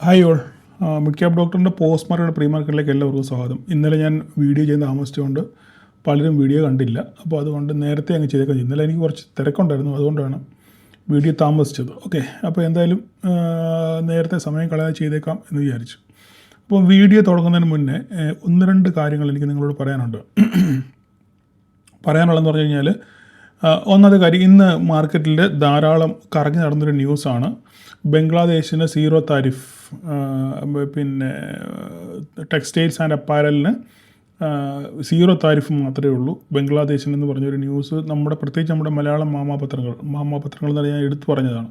Hi all. Mid cap ഡോക്ടറിൻ്റെ post market pre മാർക്കറ്റിലേക്ക് എല്ലാവർക്കും സ്വാഗതം. ഇന്നലെ ഞാൻ വീഡിയോ ചെയ്യാൻ താമസിച്ചുകൊണ്ട് പലരും വീഡിയോ കണ്ടില്ല. അപ്പോൾ അതുകൊണ്ട് നേരത്തെ അങ്ങ് ചെയ്തേക്കാം. ഇന്നലെ എനിക്ക് കുറച്ച് തിരക്കുണ്ടായിരുന്നു, അതുകൊണ്ടാണ് വീഡിയോ താമസിച്ചത്. ഓക്കെ, അപ്പോൾ എന്തായാലും നേരത്തെ സമയം കളയാതെ ചെയ്തേക്കാം എന്ന് വിചാരിച്ചു. അപ്പോൾ വീഡിയോ തുടങ്ങുന്നതിന് മുന്നേ ഒന്ന് രണ്ട് കാര്യങ്ങൾ എനിക്ക് നിങ്ങളോട് പറയാനുണ്ട്. പറയാനുള്ളതെന്ന് പറഞ്ഞു കഴിഞ്ഞാൽ, ഒന്നാമത്തെ കാര്യം, ഇന്ന് മാർക്കറ്റിൽ ധാരാളം കറങ്ങി നടന്നൊരു ന്യൂസാണ്. ബംഗ്ലാദേശിന് സീറോ താരിഫ്, പിന്നെ ടെക്സ്റ്റൈൽസ് ആൻഡ് അപ്പാരലിന് സീറോ താരിഫ് മാത്രമേ ഉള്ളൂ ബംഗ്ലാദേശിൽ എന്ന് പറഞ്ഞൊരു ന്യൂസ്. പ്രത്യേകിച്ച് നമ്മുടെ മലയാളം മാമാപത്രങ്ങൾ എന്ന് പറഞ്ഞാൽ എടുത്തു പറഞ്ഞതാണ്.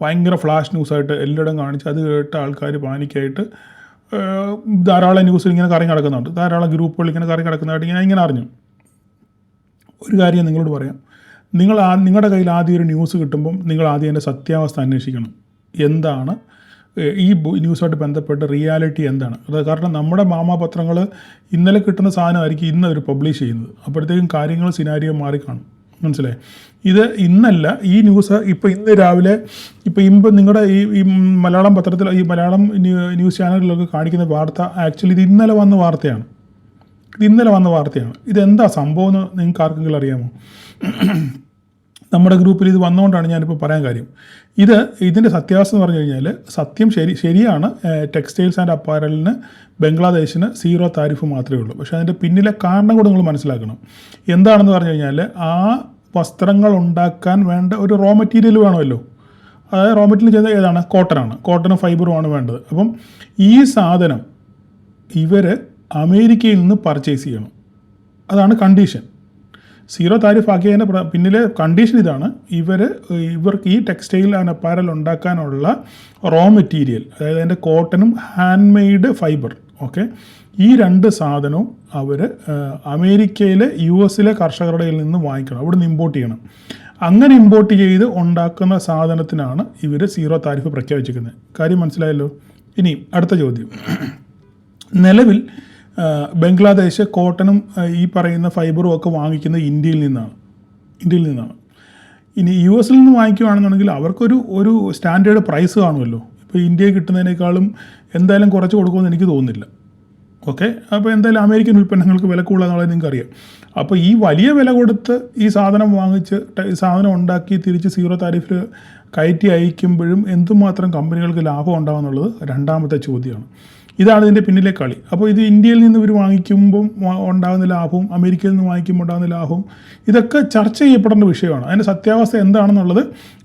ഭയങ്കര ഫ്ലാഷ് ന്യൂസായിട്ട് എല്ലായിടും കാണിച്ച് അത് കേട്ട് ആൾക്കാർ പാനിക്കായിട്ട് ധാരാളം ന്യൂസിൽ ഇങ്ങനെ കറങ്ങി നടക്കുന്നുണ്ട്. ധാരാളം ഗ്രൂപ്പുകൾ ഇങ്ങനെ കറങ്ങി നടക്കുന്നതായിട്ട് ഇങ്ങനെ അറിഞ്ഞു. ഒരു കാര്യം നിങ്ങളോട് പറയാം, നിങ്ങളുടെ കയ്യിൽ ആദ്യം ഒരു ന്യൂസ് കിട്ടുമ്പം നിങ്ങൾ ആദ്യം അതിൻ്റെ സത്യാവസ്ഥ അന്വേഷിക്കണം. എന്താണ് ഈ ന്യൂസുമായിട്ട് ബന്ധപ്പെട്ട് റിയാലിറ്റി എന്താണ്? കാരണം നമ്മുടെ മാമാപത്രങ്ങൾ ഇന്നലെ കിട്ടുന്ന സാധനമായിരിക്കും ഇന്ന് അവർ പബ്ലിഷ് ചെയ്യുന്നത്. അപ്പോഴത്തേക്കും കാര്യങ്ങൾ സിനാരിയോ മാറിക്കാണും. മനസ്സിലായി? ഇത് ഇന്നല്ല, ഈ ന്യൂസ് ഇന്ന് രാവിലെ നിങ്ങളുടെ ഈ മലയാളം പത്രത്തിൽ, ഈ മലയാളം ന്യൂസ് ചാനലിലൊക്കെ കാണിക്കുന്ന വാർത്ത ആക്ച്വലി ഇത് ഇന്നലെ വന്ന വാർത്തയാണ്. ഇതെന്താ സംഭവം എന്ന് നിങ്ങൾക്ക് ആർക്കെങ്കിലും അറിയാമോ? നമ്മുടെ ഗ്രൂപ്പിൽ ഇത് വന്നുകൊണ്ടാണ് ഞാനിപ്പോൾ പറയാൻ കാര്യം. ഇതിൻ്റെ സത്യാവസ്ഥ എന്ന് പറഞ്ഞു കഴിഞ്ഞാൽ, സത്യം ശരിയാണ്. ടെക്സ്റ്റൈൽസ് ആൻഡ് അപ്പാരലിന് ബംഗ്ലാദേശിന് സീറോ താരിഫ് മാത്രമേ ഉള്ളൂ. പക്ഷേ അതിൻ്റെ പിന്നിലെ കാരണം കൂടെ നിങ്ങൾ മനസ്സിലാക്കണം. എന്താണെന്ന് പറഞ്ഞു കഴിഞ്ഞാൽ, ആ വസ്ത്രങ്ങൾ ഉണ്ടാക്കാൻ വേണ്ട ഒരു റോ മെറ്റീരിയൽ വേണമല്ലോ. അതായത് റോ മെറ്റീരിയൽ ചെയ്ത ഏതാണ്? കോട്ടനും ഫൈബറുമാണ് വേണ്ടത്. അപ്പം ഈ സാധനം ഇവർ അമേരിക്കയിൽ നിന്ന് പർച്ചേസ് ചെയ്യണം. അതാണ് കണ്ടീഷൻ. സീറോ താരിഫ് ആക്കിയതിൻ്റെ പിന്നിലെ കണ്ടീഷൻ ഇതാണ്: ഇവർക്ക് ഈ ടെക്സ്റ്റൈൽ ആൻഡ് അപ്പാരൽ ഉണ്ടാക്കാനുള്ള റോ മെറ്റീരിയൽ, അതായത് അതിൻ്റെ കോട്ടനും ഹാൻഡ് മെയ്ഡ് ഫൈബർ, ഓക്കെ, ഈ രണ്ട് സാധനവും അവർ അമേരിക്കയിലെ US കർഷകരുടെ നിന്ന് വാങ്ങിക്കണം, അവിടെ നിന്ന് ഇമ്പോർട്ട് ചെയ്യണം. അങ്ങനെ ഇമ്പോർട്ട് ചെയ്ത് ഉണ്ടാക്കുന്ന സാധനത്തിനാണ് ഇവർ സീറോ താരിഫ് പ്രഖ്യാപിച്ചിരിക്കുന്നത്. കാര്യം മനസ്സിലായല്ലോ? ഇനി അടുത്ത ചോദ്യം. നിലവിൽ ബംഗ്ലാദേശ് കോട്ടനും ഈ പറയുന്ന ഫൈബറും ഒക്കെ വാങ്ങിക്കുന്നത് ഇന്ത്യയിൽ നിന്നാണ്. ഇനി US നിന്ന് വാങ്ങിക്കുകയാണെന്നുണ്ടെങ്കിൽ അവർക്കൊരു സ്റ്റാൻഡേർഡ് പ്രൈസ് കാണുമല്ലോ. ഇപ്പോൾ ഇന്ത്യയിൽ കിട്ടുന്നതിനേക്കാളും എന്തായാലും കുറച്ച് കൊടുക്കുമെന്ന് എനിക്ക് തോന്നുന്നില്ല. ഓക്കെ, അപ്പോൾ എന്തായാലും അമേരിക്കൻ ഉൽപ്പന്നങ്ങൾക്ക് വില കൂടുതലാണെന്നുള്ളത് നിങ്ങൾക്കറിയാം. അപ്പോൾ ഈ വലിയ വില കൊടുത്ത് ഈ സാധനം വാങ്ങിച്ച് സാധനം ഉണ്ടാക്കി തിരിച്ച് സീറോ താരിഫിൽ കയറ്റി അയക്കുമ്പോഴും എന്തുമാത്രം കമ്പനികൾക്ക് ലാഭം ഉണ്ടാകുമെന്നുള്ളത് രണ്ടാമത്തെ ചോദ്യമാണ്. ഇതാണ് ഇതിൻ്റെ പിന്നിലെ കളി. അപ്പോൾ ഇത് ഇന്ത്യയിൽ നിന്ന് ഇവർ വാങ്ങിക്കുമ്പം ഉണ്ടാകുന്ന ലാഭവും അമേരിക്കയിൽ നിന്ന് വാങ്ങിക്കുമ്പോൾ ഉണ്ടാകുന്ന ലാഭവും ഇതൊക്കെ ചർച്ച ചെയ്യപ്പെടേണ്ട വിഷയമാണ്. അതിൻ്റെ സത്യാവസ്ഥ എന്താണെന്നുള്ളത്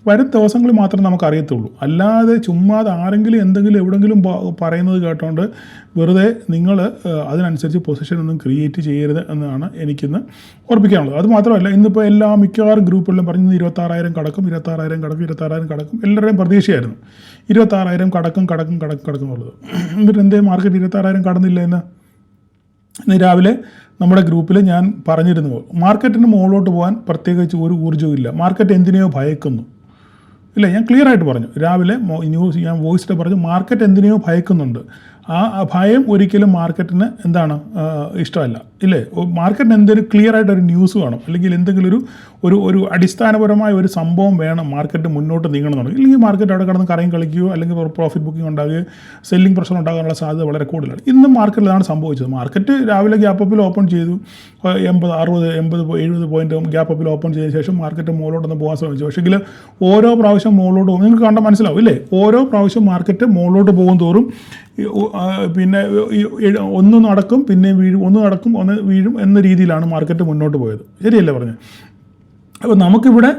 വരും ദിവസങ്ങളിൽ മാത്രമേ നമുക്ക് അറിയത്തുള്ളൂ. അല്ലാതെ ചുമ്മാതെ ആരെങ്കിലും എന്തെങ്കിലും എവിടെയെങ്കിലും പറയുന്നത് കേട്ടോണ്ട് വെറുതെ നിങ്ങൾ അതിനനുസരിച്ച് പൊസിഷനൊന്നും ക്രിയേറ്റ് ചെയ്യരുത് എന്നാണ് എനിക്കിന്ന് ഓർപ്പിക്കാനുള്ളത്. അത് മാത്രമല്ല, ഇന്നിപ്പോൾ മിക്കവാറും ഗ്രൂപ്പുകളിലും പറഞ്ഞത് 26,000 കടക്കും എല്ലാവരുടെയും പ്രതീക്ഷയായിരുന്നു 26,000 കടക്കും എന്നുള്ളത്. എന്നിട്ട് എന്തേ മാർക്കറ്റ് 26,000 കടന്നില്ല? ഇന്ന് രാവിലെ നമ്മുടെ ഗ്രൂപ്പിൽ ഞാൻ പറഞ്ഞിരുന്നു, മാർക്കറ്റിന് മുകളിലോട്ട് പോകാൻ പ്രത്യേകിച്ച് ഒരു ഊർജ്ജവും ഇല്ല. മാർക്കറ്റ് എന്തിനെയോ ഭയക്കുന്നു. ഇല്ല, ഞാൻ ക്ലിയർ ആയിട്ട് പറഞ്ഞു. രാവിലെ ഞാൻ വോയിസിൽ പറഞ്ഞു, മാർക്കറ്റ് എന്തിനെയോ ഭയക്കുന്നുണ്ട്. ആ ഭയം ഒരിക്കലും മാർക്കറ്റിന് ഇഷ്ടമല്ല. ഇല്ലേ? മാർക്കറ്റിന് എന്തൊരു ക്ലിയർ ആയിട്ടൊരു ന്യൂസ് വേണം, അല്ലെങ്കിൽ എന്തെങ്കിലും ഒരു അടിസ്ഥാനപരമായ ഒരു സംഭവം വേണം മാർക്കറ്റ് മുന്നോട്ട് നീങ്ങണമെന്നുണ്ടെങ്കിൽ. ഇല്ലെങ്കിൽ മാർക്കറ്റ് അവിടെ കിടന്ന് കറങ്ങി കളിക്കുകയോ അല്ലെങ്കിൽ പ്രോഫിറ്റ് ബുക്കിംഗ് ഉണ്ടാകുകയോ സെല്ലിംഗ് പ്രഷർ ഉണ്ടാകാനുള്ള സാധ്യത വളരെ കൂടുതലാണ്. ഇന്നും മാർക്കറ്റിൽ അതാണ് സംഭവിച്ചത്. മാർക്കറ്റ് രാവിലെ ഗ്യാപ്പ് അപ്പിൽ ഓപ്പൺ ചെയ്തു, 80, 60, 80, 70 പോയിന്റ് ഗ്യാപ്പ് അപ്പിൽ ഓപ്പൺ ചെയ്തതിന് ശേഷം മാർക്കറ്റ് മുകളിലോട്ടൊന്ന് പോകാൻ ശ്രമിച്ചു. പക്ഷേങ്കിൽ ഓരോ പ്രാവശ്യം മുകളിലോട്ട് പോകും, നിങ്ങൾക്ക് കണ്ടാൽ മനസ്സിലാവും ഇല്ലേ? ഓരോ പ്രാവശ്യം മാർക്കറ്റ് മുകളിലോട്ട് പോകും തോറും പിന്നെ ഒന്ന് നടക്കും, പിന്നെ വീഴും, ഒന്ന് നടക്കും, ഒന്ന് വീഴും എന്ന രീതിയിലാണ് മാർക്കറ്റ് മുന്നോട്ട് പോയത്. ശരിയല്ലേ പറഞ്ഞത്? അപ്പോൾ നമുക്കിവിടെ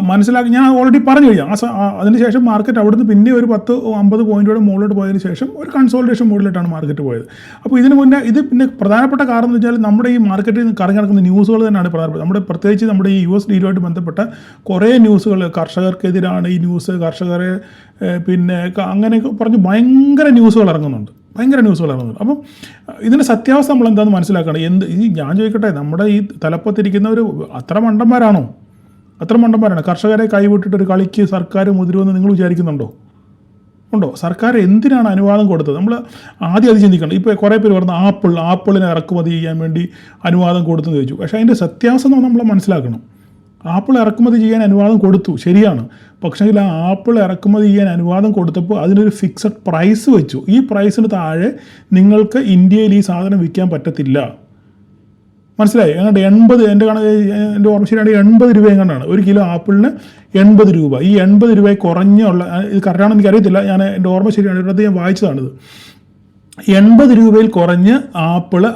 മനസ്സിലാക്കി, ഞാൻ ഓൾറെഡി പറഞ്ഞു കഴിഞ്ഞാൽ അതിനുശേഷം മാർക്കറ്റ് അവിടുന്ന് പിന്നെ ഒരു 10-50 പോയിൻറ്റോടെ മുകളിലോട്ട് പോയതിന് ശേഷം ഒരു കൺസോൾട്ടേഷൻ മോഡിലിട്ടാണ് മാർക്കറ്റ് പോയത്. അപ്പോൾ ഇതിന് മുന്നേ പിന്നെ പ്രധാനപ്പെട്ട കാരണം എന്ന് വെച്ചാൽ നമ്മുടെ ഈ മാർക്കറ്റിൽ കറങ്ങി നടക്കുന്ന ന്യൂസുകൾ തന്നെയാണ് പ്രധാനപ്പെട്ട. പ്രത്യേകിച്ച് നമ്മുടെ ഈ US ഡീലുമായിട്ട് ബന്ധപ്പെട്ട കുറേ ന്യൂസുകൾ, കർഷകർക്കെതിരാണ് ഈ ന്യൂസ്, കർഷകരെ പിന്നെ അങ്ങനെയൊക്കെ പറഞ്ഞ് ഭയങ്കര ന്യൂസുകൾ ഇറങ്ങുന്നുണ്ട്. അപ്പം ഇതിൻ്റെ സത്യാവസ്ഥ നമ്മൾ എന്താണെന്ന് മനസ്സിലാക്കണം. ഞാൻ ചോദിക്കട്ടെ, നമ്മുടെ ഈ തലപ്പത്തിരിക്കുന്നവർ അത്ര മണ്ടന്മാരാണ്? കർഷകരെ കൈവിട്ടിട്ട് ഒരു കളിക്ക് സർക്കാർ മുതിരുമെന്ന് നിങ്ങൾ വിചാരിക്കുന്നുണ്ടോ? സർക്കാർ എന്തിനാണ് അനുവാദം കൊടുത്തത്? നമ്മൾ ആദ്യം അത് ചിന്തിക്കണം. ഇപ്പോൾ കുറേ പേര് പറഞ്ഞു ആപ്പിളിനെ ഇറക്കുമതി ചെയ്യാൻ വേണ്ടി അനുവാദം കൊടുത്തെന്ന് ചോദിച്ചു. പക്ഷേ അതിൻ്റെ സത്യാവസ്ഥ നമ്മൾ മനസ്സിലാക്കണം. ആപ്പിൾ ഇറക്കുമതി ചെയ്യാൻ അനുവാദം കൊടുത്തു, ശരിയാണ്. പക്ഷേ ആ ആപ്പിൾ ഇറക്കുമതി ചെയ്യാൻ അനുവാദം കൊടുത്തപ്പോൾ അതിനൊരു ഫിക്സഡ് പ്രൈസ് വെച്ചു. ഈ പ്രൈസിന് താഴെ നിങ്ങൾക്ക് ഇന്ത്യയിൽ ഈ സാധനം വിൽക്കാൻ പറ്റത്തില്ല. മനസ്സിലായി? അങ്ങോട്ട് 80, എൻ്റെ ഓർമ്മ ശരിയാണെങ്കിൽ 80 രൂപ എങ്ങനെയാണ് ഒരു കിലോ ആപ്പിളിന് 80 രൂപ. ഈ 80 രൂപ കുറഞ്ഞുള്ള, ഇത് കറക്റ്റാണെന്ന് എനിക്കറിയത്തില്ല, ഞാൻ എൻ്റെ ഓർമ്മ ശരിയാണ്, ഇവിടുത്തെ ഞാൻ വായിച്ചതാണിത്. 80 രൂപയിൽ കുറഞ്ഞ്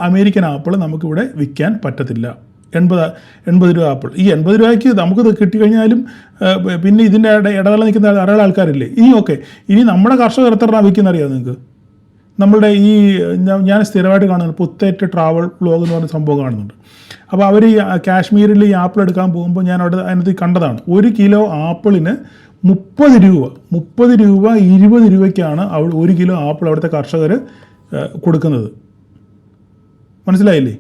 അമേരിക്കൻ ആപ്പിൾ നമുക്കിവിടെ വിൽക്കാൻ പറ്റത്തില്ല. 80 രൂപ ആപ്പിൾ. ഈ 80 രൂപയ്ക്ക് നമുക്കത് കിട്ടിക്കഴിഞ്ഞാലും പിന്നെ ഇതിൻ്റെ ഇടവേള നിൽക്കുന്ന ധാരാളം ആൾക്കാരില്ലേ. ഇനി നമ്മുടെ കർഷകർ എത്ര രൂപ വിൽക്കുന്ന അറിയാം നിങ്ങൾക്ക്? നമ്മളുടെ ഈ ഞാൻ സ്ഥിരമായിട്ട് കാണുന്നുണ്ട്, പുത്തേറ്റ് ട്രാവൽ വ്ലോഗ് എന്ന് പറഞ്ഞ സംഭവം കാണുന്നുണ്ട്. അപ്പോൾ അവർ ഈ കാശ്മീരിൽ ഈ ആപ്പിൾ എടുക്കാൻ പോകുമ്പോൾ ഞാൻ അവിടെ അതിനകത്ത് കണ്ടതാണ്, 1 കിലോ ആപ്പിളിന് 30 രൂപ 20 രൂപയ്ക്കാണ് 1 കിലോ ആപ്പിൾ അവിടുത്തെ കർഷകർ കൊടുക്കുന്നത്. മനസ്സിലായില്ലേ?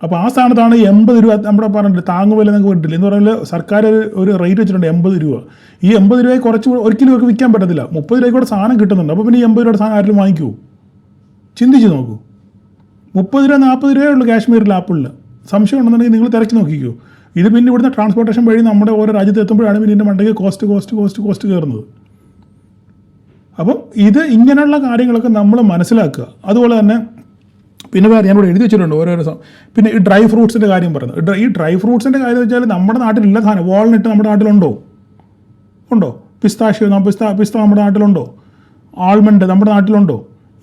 അപ്പോൾ ആ സ്ഥാനത്താണ് 80 രൂപ നമ്മുടെ പറഞ്ഞിട്ട് താങ്ങുവില നമുക്ക് കിട്ടില്ല എന്ന് പറഞ്ഞാൽ സർക്കാർ ഒരു റേറ്റ് വെച്ചിട്ടുണ്ട് 80 രൂപ. ഈ 80 രൂപയ്ക്ക് കുറച്ച് ഒരിക്കലും അവർക്ക് വിൽക്കാൻ പറ്റത്തില്ല. 30 രൂപയ്ക്ക് കൂടെ സാധനം കിട്ടുന്നുണ്ട്. അപ്പോൾ പിന്നെ ഈ 80 രൂപയുടെ സാധനം ആരും വാങ്ങിക്കുമോ? ചിന്തിച്ച് നോക്കൂ. 30 രൂപ 40 രൂപയേ ഉള്ളൂ കാശ്മീരിൽ ആപ്പിളിന്. സംശയം ഉണ്ടെന്നുണ്ടെങ്കിൽ നിങ്ങൾ തിരക്കി നോക്കിക്കോ. ഇത് പിന്നെ ഇവിടുന്ന് ട്രാൻസ്പോർട്ടേഷൻ വഴി നമ്മുടെ ഓരോ രാജ്യത്ത് എത്തുമ്പോഴാണ് പിന്നെ ഇതിൻ്റെ മണ്ടയ്ക്ക് കോസ്റ്റ് കയറുന്നത്. അപ്പം ഇങ്ങനെയുള്ള കാര്യങ്ങളൊക്കെ നമ്മൾ മനസ്സിലാക്കുക. അതുപോലെ തന്നെ പിന്നെ വേറെ ഞാനിവിടെ എഴുതി വെച്ചിട്ടുണ്ട് ഓരോരോ പിന്നെ ഈ ഡ്രൈ ഫ്രൂട്ട്സിൻ്റെ കാര്യം പറയുന്നത്. ഈ ഡ്രൈ ഫ്രൂട്ട്സിൻ്റെ കാര്യം വെച്ചാൽ നമ്മുടെ നാട്ടിലില്ല സാധനം. വാൾനട്ട് നമ്മുടെ നാട്ടിലുണ്ടോ? പിസ്താഷ്യോ പിസ്ത നമ്മുടെ നാട്ടിലുണ്ടോ? ആൾമണ്ട് നമ്മുടെ നാട്ടിലുണ്ടോ?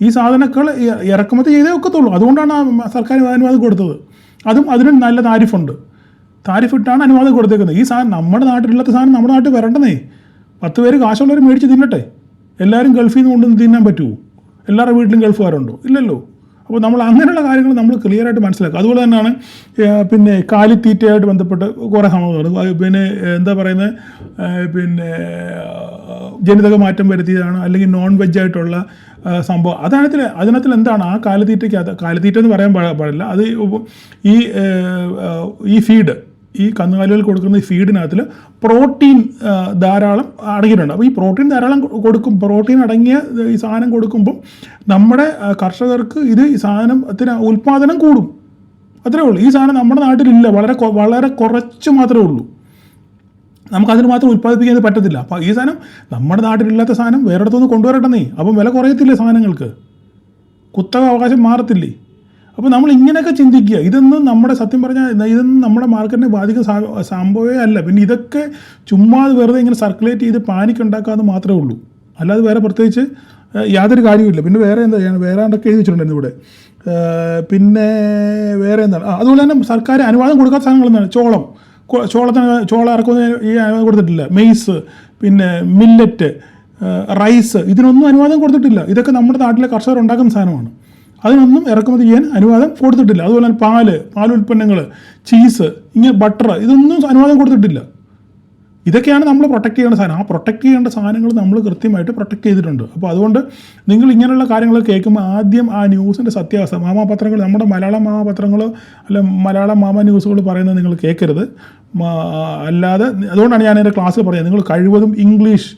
ഈ സാധനങ്ങൾ ഇറക്കുമതി ചെയ്തേ ഒക്കത്തുള്ളൂ. അതുകൊണ്ടാണ് സർക്കാർ അനുവാദം കൊടുത്തത്. അതിനും നല്ല താരിഫുണ്ട്. താരിഫിട്ടാണ് അനുവാദം കൊടുത്തേക്കുന്നത്. ഈ സാധനം നമ്മുടെ നാട്ടിലില്ലാത്ത സാധനം നമ്മുടെ നാട്ടിൽ വരണ്ടേ. 10 പേര് കാശുള്ളവർ മേടിച്ച് തിന്നട്ടെ. എല്ലാവരും ഗൾഫിൽ നിന്ന് കൊണ്ടുവന്ന് തിന്നാൻ പറ്റുമോ? എല്ലാവരുടെ വീട്ടിലും ഗൾഫുകാരുണ്ടോ? ഇല്ലല്ലോ. അപ്പോൾ നമ്മൾ അങ്ങനെയുള്ള കാര്യങ്ങൾ നമ്മൾ ക്ലിയറായിട്ട് മനസ്സിലാക്കുക. അതുപോലെ തന്നെയാണ് പിന്നെ കാലിത്തീറ്റയായിട്ട് ബന്ധപ്പെട്ട് കുറേ സംഭവങ്ങൾ. പിന്നെ എന്താ പറയുന്നത്, പിന്നെ ജനിതക മാറ്റം വരുത്തിയതാണ് അല്ലെങ്കിൽ നോൺ വെജായിട്ടുള്ള സംഭവം. അതിനകത്തിൽ എന്താണ് ആ കാലിത്തീറ്റ എന്ന് പറയാൻ പാടില്ല. അത് ഈ ഫീഡ്, ഈ കന്നുകാലികൾ കൊടുക്കുന്ന ഈ ഫീഡിനകത്തിൽ പ്രോട്ടീൻ ധാരാളം അടങ്ങിയിട്ടുണ്ട്. അപ്പോൾ ഈ പ്രോട്ടീൻ ധാരാളം പ്രോട്ടീൻ അടങ്ങിയ ഈ സാധനം കൊടുക്കുമ്പം നമ്മുടെ കർഷകർക്ക് ഈ സാധനത്തിന് ഉൽപ്പാദനം കൂടും. അത്രേ ഉള്ളൂ. ഈ സാധനം നമ്മുടെ നാട്ടിലില്ല, വളരെ കുറച്ച് മാത്രമേ ഉള്ളൂ. നമുക്കതിന് മാത്രം ഉൽപ്പാദിപ്പിക്കാൻ പറ്റത്തില്ല. അപ്പോൾ ഈ സാധനം നമ്മുടെ നാട്ടിലില്ലാത്ത സാധനം വേറെ ഇടത്തുനിന്ന് കൊണ്ടുവരട്ടെന്നേ. അപ്പം വില കുറയത്തില്ലേ സാധനങ്ങൾക്ക്? കുത്തക അവകാശം മാറത്തില്ലേ? അപ്പോൾ നമ്മൾ ഇങ്ങനെയൊക്കെ ചിന്തിക്കുക. ഇതൊന്നും നമ്മുടെ സത്യം പറഞ്ഞാൽ ഇതൊന്നും നമ്മുടെ മാർക്കറ്റിനെ ബാധിക്കുന്ന സംഭവമേ അല്ല. പിന്നെ ഇതൊക്കെ ചുമ്മാ വെറുതെ ഇങ്ങനെ സർക്കുലേറ്റ് ചെയ്ത് പാനിക് ഉണ്ടാക്കാമെന്ന് മാത്രമേ ഉള്ളൂ. അല്ലാതെ വേറെ പ്രത്യേകിച്ച് യാതൊരു കാര്യമില്ല. പിന്നെ വേറെ എന്താ ചെയ്യണം? വേറെ എന്തൊക്കെ എഴുതി വെച്ചിട്ടുണ്ടായിരുന്നു ഇവിടെ. പിന്നെ വേറെ എന്താണ്? അതുപോലെ തന്നെ സർക്കാർ അനുവാദം കൊടുക്കാത്ത സാധനങ്ങൾ എന്താണ്? ചോളം ഇറക്കുന്നതിന് ഈ അനുവാദം കൊടുത്തിട്ടില്ല. മെയ്സ്, പിന്നെ മില്ലറ്റ്, റൈസ്, ഇതിനൊന്നും അനുവാദം കൊടുത്തിട്ടില്ല. ഇതൊക്കെ നമ്മുടെ നാട്ടിലെ കർഷകർ ഉണ്ടാക്കുന്ന സാധനമാണ്. അതിനൊന്നും ഇറക്കുമതി ചെയ്യാൻ അനുവാദം കൊടുത്തിട്ടില്ല. അതുപോലെ തന്നെ പാലുൽപ്പന്നങ്ങൾ, ചീസ്, ഇങ്ങനെ ബട്ടർ, ഇതൊന്നും അനുവാദം കൊടുത്തിട്ടില്ല. ഇതൊക്കെയാണ് നമ്മൾ പ്രൊട്ടക്റ്റ് ചെയ്യേണ്ട സാധനം. ആ പ്രൊട്ടക്റ്റ് ചെയ്യേണ്ട സാധനങ്ങൾ നമ്മൾ കൃത്യമായിട്ട് പ്രൊട്ടക്റ്റ് ചെയ്തിട്ടുണ്ട്. അപ്പോൾ അതുകൊണ്ട് നിങ്ങൾ ഇങ്ങനെയുള്ള കാര്യങ്ങൾ കേൾക്കുമ്പോൾ ആദ്യം ആ ന്യൂസിൻ്റെ സത്യാവസ്ഥ, മാമാപത്രങ്ങൾ, നമ്മുടെ മലയാളം മാമാപത്രങ്ങളോ അല്ല മലയാളം മാമ ന്യൂസുകൾ പറയുന്നത് നിങ്ങൾ കേൾക്കരുത്. അല്ലാതെ അതുകൊണ്ടാണ് ഞാൻ എൻ്റെ ക്ലാസ്സിൽ പറയുന്നത്, നിങ്ങൾ കഴിവതും ഇംഗ്ലീഷ്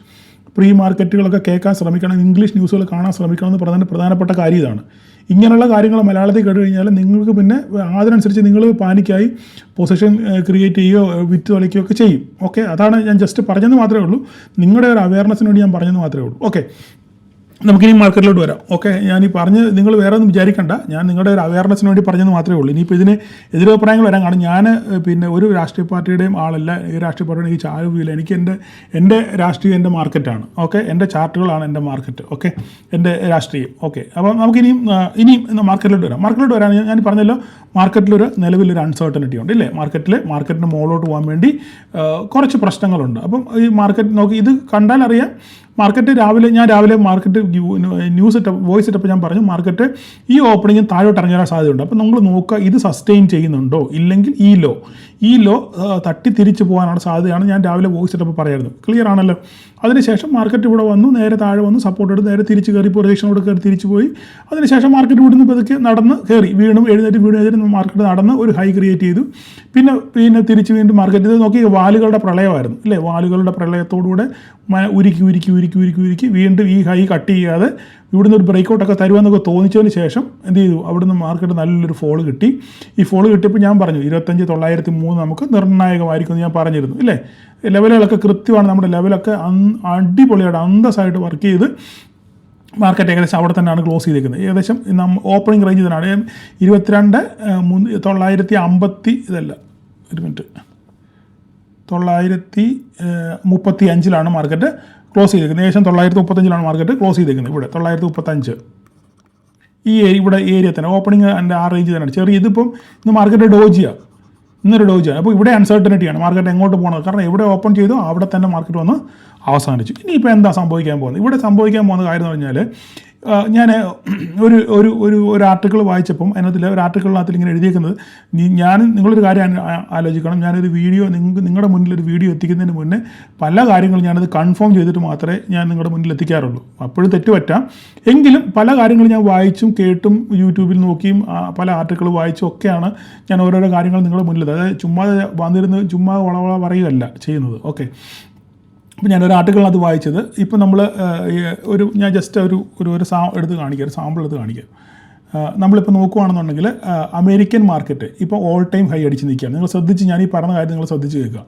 പ്രീ മാർക്കറ്റുകളൊക്കെ കേൾക്കാൻ ശ്രമിക്കണം, ഇംഗ്ലീഷ് ന്യൂസുകൾ കാണാൻ ശ്രമിക്കണം എന്ന് പ്രധാനപ്പെട്ട കാര്യം ഇതാണ്. ഇങ്ങനെയുള്ള കാര്യങ്ങൾ മലയാളത്തിൽ കേട്ട് കഴിഞ്ഞാൽ നിങ്ങൾക്ക് പിന്നെ അതിനനുസരിച്ച് നിങ്ങൾ പാനിക്കായി പൊസിഷൻ ക്രിയേറ്റ് ചെയ്യുകയോ വിറ്റ് തൊളിക്കുകയോ ഒക്കെ ചെയ്യും. ഓക്കെ, അതാണ് ഞാൻ ജസ്റ്റ് പറഞ്ഞത് മാത്രമേ ഉള്ളൂ. നിങ്ങളുടെ ഒരു അവയർനെസ്സിന് വേണ്ടി ഞാൻ പറഞ്ഞത് മാത്രമേ ഉള്ളൂ. ഓക്കെ, നമുക്കിനി മാർക്കറ്റിലോട്ട് വരാം. ഓക്കെ, ഞാൻ ഈ പറഞ്ഞ് നിങ്ങൾ വേറെ ഒന്നും വിചാരിക്കണ്ട, ഞാൻ നിങ്ങളുടെ ഒരു അവയർനെസ്സിന് വേണ്ടി പറഞ്ഞത് മാത്രമേ ഉള്ളൂ. ഇനിയിപ്പോൾ ഇതിന് എതിരഭിപ്രായങ്ങൾ വരാൻ കാരണം ഞാൻ പിന്നെ ഒരു രാഷ്ട്രീയ പാർട്ടിയുടെയും ആളല്ല. ഈ രാഷ്ട്രീയ പാർട്ടിയുടെ എനിക്ക് ചായവില്ല. എനിക്ക് എൻ്റെ രാഷ്ട്രീയം എൻ്റെ മാർക്കറ്റാണ്. ഓക്കെ, എൻ്റെ ചാർട്ടുകളാണ് എൻ്റെ മാർക്കറ്റ്. ഓക്കെ, എൻ്റെ രാഷ്ട്രീയം. ഓക്കെ, അപ്പോൾ നമുക്കിനി മാർക്കറ്റിലോട്ട് വരാം. മാർക്കറ്റിലോട്ട് വരാൻ ഞാൻ പറഞ്ഞല്ലോ, മാർക്കറ്റിലൊരു നിലവിലൊരു അൺസർട്ടനിറ്റി ഉണ്ട് ഇല്ലേ. മാർക്കറ്റിന് മുകളിലോട്ട് പോകാൻ വേണ്ടി കുറച്ച് പ്രശ്നങ്ങളുണ്ട്. അപ്പം ഈ മാർക്കറ്റ് നോക്കി ഇത് കണ്ടാൽ അറിയാം. മാർക്കറ്റ് ഞാൻ രാവിലെ മാർക്കറ്റ് വോയിസ് ഇട്ടപ്പോൾ ഞാൻ പറഞ്ഞു മാർക്കറ്റ് ഈ ഓപ്പണിങ്ങിന് താഴോട്ട് ഇറങ്ങാൻ സാധ്യതയുണ്ട്. അപ്പോൾ നമ്മൾ നോക്കുക ഇത് സസ്റ്റെയിൻ ചെയ്യുന്നുണ്ടോ, ഇല്ലെങ്കിൽ ഈ ലോ തട്ടി തിരിച്ചു പോകാനാണ് സാധ്യതയാണ് ഞാൻ രാവിലെ വോയിസ് ഇട്ടപ്പോൾ പറയായിരുന്നു. ക്ലിയർ ആണല്ലോ. അതിനുശേഷം മാർക്കറ്റ് ഇവിടെ വന്നു, നേരെ താഴെ വന്നു, സപ്പോർട്ട് എടുത്ത് നേരെ തിരിച്ച് കയറി, പ്രൊജക്ഷനോട് കയറി തിരിച്ചു പോയി. അതിനുശേഷം മാർക്കറ്റ് ഇവിടുന്ന് പതുക്കെ നടന്ന് കയറി, എഴുന്നേറ്റ് മാർക്കറ്റ് നടന്ന് ഒരു ഹൈ ക്രിയേറ്റ് ചെയ്തു. പിന്നെ തിരിച്ച് വീണ്ടും മാർക്കറ്റ് ഇത് നോക്കി വാലുകളുടെ പ്രളയമായിരുന്നു അല്ലേ. വാലുകളുടെ പ്രളയത്തോടുകൂടെ ഉരുക്കി വീണ്ടും ഈ ഹൈ കട്ട് ചെയ്യാതെ ഇവിടുന്ന് ഒരു ബ്രേക്ക് ഔട്ടൊക്കെ തരുമെന്നൊക്കെ തോന്നിച്ചതിന് ശേഷം എന്ത് ചെയ്തു, അവിടുന്ന് മാർക്കറ്റ് നല്ലൊരു ഫോൾ കിട്ടി. ഈ ഫോൾ കിട്ടിയപ്പോൾ ഞാൻ പറഞ്ഞു 25,903 നമുക്ക് നിർണായകമായിരിക്കും എന്ന് ഞാൻ പറഞ്ഞിരുന്നു ഇല്ലേ. ലെവലുകളൊക്കെ കൃത്യമാണ്, നമ്മുടെ ലെവലൊക്കെ അടിപൊളിയായിട്ട് അന്തസ്സായിട്ട് വർക്ക് ചെയ്ത് മാർക്കറ്റ് ഏകദേശം അവിടെ തന്നെയാണ് ക്ലോസ് ചെയ്തിരിക്കുന്നത്. ഏകദേശം ഓപ്പണിംഗ് റേഞ്ച് തന്നെയാണ് 22,950 ഇതല്ല ഒരു മിനിറ്റ് 935 മാർക്കറ്റ് ക്ലോസ് ചെയ്തിരിക്കുന്നത്. ഏകദേശം 935 മാർക്കറ്റ് ക്ലോസ് ചെയ്തിരിക്കുന്നത്. ഇവിടെ 935 ഈ ഇവിടെ ഏരിയ തന്നെ ഓപ്പണിംഗ് അതിൻ്റെ ആ റേഞ്ച് തന്നെയാണ്. ചെറിയ ഇതിപ്പം ഇന്ന് മാർക്കറ്റ് ഡോജിയാണ്, ഇന്നൊരു ഡോജിയാണ്. അപ്പോൾ ഇവിടെ അൺസർട്ടനിറ്റിയാണ് മാർക്കറ്റ് എങ്ങോട്ട് പോകണത്. കാരണം എവിടെ ഓപ്പൺ ചെയ്തോ അവിടെ തന്നെ മാർക്കറ്റ് വന്ന് അവസാനിച്ചു. ഇനിയിപ്പോൾ എന്താ സംഭവിക്കാൻ പോകുന്നത്? ഇവിടെ സംഭവിക്കാൻ പോകുന്ന കാര്യം എന്ന് പറഞ്ഞാൽ ഞാൻ ഒരു ആർട്ടിക്കിൾ വായിച്ചപ്പം അതിനകത്തിൽ ഒരു ആർട്ടിക്കിളിനകത്തിൽ ഇങ്ങനെ എഴുതിയേക്കുന്നത്, നിങ്ങളൊരു കാര്യം ആലോചിക്കണം. ഞാനൊരു വീഡിയോ നിങ്ങളുടെ മുന്നിൽ ഒരു വീഡിയോ എത്തിക്കുന്നതിന് മുന്നേ പല കാര്യങ്ങളും ഞാനത് കൺഫേം ചെയ്തിട്ട് മാത്രമേ ഞാൻ നിങ്ങളുടെ മുന്നിൽ എത്തിക്കാറുള്ളൂ. അപ്പോഴും തെറ്റുപറ്റാം, എങ്കിലും പല കാര്യങ്ങളും ഞാൻ വായിച്ചും കേട്ടും യൂട്യൂബിൽ നോക്കിയും പല ആർട്ടിക്കിൾ വായിച്ചും ഒക്കെയാണ് ഞാൻ ഓരോരോ കാര്യങ്ങൾ നിങ്ങളുടെ മുന്നിൽ, അതായത് ചുമ്മാ വന്നിരുന്ന് ചുമ്മാ വളവള പറയുകയല്ല ചെയ്യുന്നത്. ഓക്കെ, അപ്പോൾ ഞാനൊരു ആർട്ടിക്കിളിനകത്ത് വായിച്ചത്, ഇപ്പോൾ നമ്മൾ ഞാൻ ജസ്റ്റ് ഒരു എടുത്ത് കാണിക്കാം, ഒരു സാമ്പിൾ എടുത്ത് കാണിക്കാം. നമ്മളിപ്പോൾ നോക്കുകയാണെന്നുണ്ടെങ്കിൽ അമേരിക്കൻ മാർക്കറ്റ് ഇപ്പോൾ ഓൾ ടൈം ഹൈ അടിച്ച് നിൽക്കുകയാണ്. നിങ്ങൾ ശ്രദ്ധിച്ച്, ഞാൻ ഈ പറഞ്ഞ കാര്യം നിങ്ങൾ ശ്രദ്ധിച്ച് കേൾക്കുക.